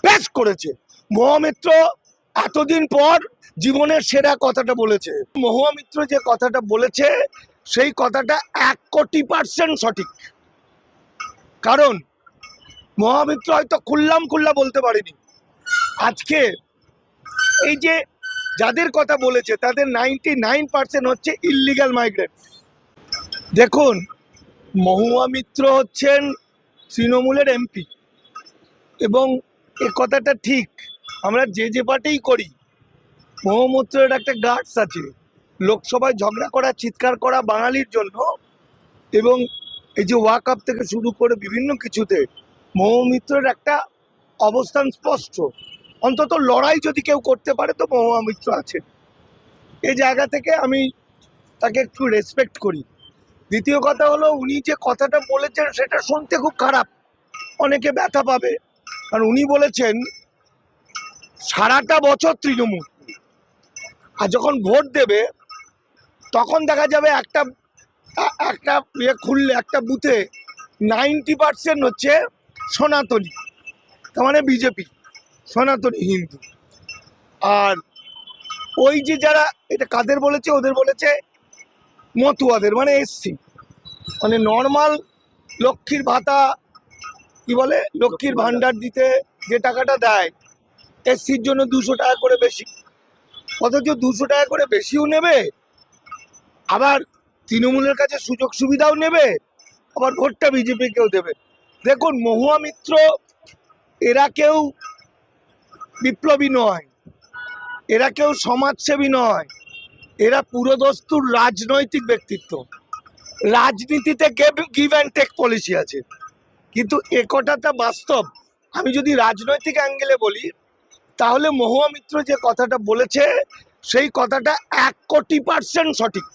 বেশ করেছে। মহামিত্র এতদিন পর জীবনের সেরা কথাটা বলেছে। মহামিত্র যে কথাটা বলেছে সেই কথাটা 1,000,000% সঠিক। কারণ মহামিত্র হয়তো খুল্লা বলতে পারেনি। আজকে এই যে যাদের কথা বলেছে তাদের 99% হচ্ছে ইল্লিগাল মাইগ্রেন্ট। দেখুন, মহুয়া মিত্র হচ্ছেন তৃণমূলের এমপি এবং এ কথাটা ঠিক, আমরা যে পার্টিই করি মহুমিত্রের একটা গার্ডস আছে লোকসভায় ঝগড়া করা, চিৎকার করা বাঙালির জন্য। এবং এই যে ওয়াক আপ থেকে শুরু করে বিভিন্ন কিছুতে মহুমিত্রের একটা অবস্থান স্পষ্ট। অন্তত লড়াই যদি কেউ করতে পারে তো মহুয়া মিত্র আছে। এই জায়গা থেকে আমি তাকে একটু রেসপেক্ট করি। দ্বিতীয় কথা হলো, উনি যে কথাটা বলেছেন সেটা শুনতে খুব খারাপ, অনেকে ব্যথা পাবে। কারণ উনি বলেছেন সারাটা বছর তৃণমূল, আর যখন ভোট দেবে তখন দেখা যাবে একটা একটা ইয়ে খুললে একটা বুথে 90% হচ্ছে সনাতনী, তার মানে বিজেপি, সনাতনী হিন্দু। আর ওই যে যারা, এটা কাদের বলেছে, ওদের বলেছে মতুয়াদের, মানে এসসি, মানে নর্মাল লক্ষ্মীর ভাতা কি বলে, লক্ষ্মীর ভান্ডার দিতে যে টাকাটা দেয় এসসির জন্য 200 টাকা করে বেশি। অথচ 200 টাকা করে বেশিও নেবে, আবার তৃণমূলের কাছে সুযোগ সুবিধাও নেবে, আবার ভোটটা বিজেপিকেও দেবে। দেখুন, মহুয়া মিত্র এরা কেউ বিপ্লবী নয়, এরা কেউ সমাজসেবী নয়, এরা পুরোদস্তুর রাজনৈতিক ব্যক্তিত্ব। রাজনীতিতে গিভ অ্যান্ড টেক পলিসি আছে, কিন্তু এ কথাটা বাস্তব। আমি যদি রাজনৈতিক অ্যাঙ্গেলে বলি তাহলে মহুয়া মিত্র যে কথাটা বলেছে সেই কথাটা 1,000,000% সঠিক।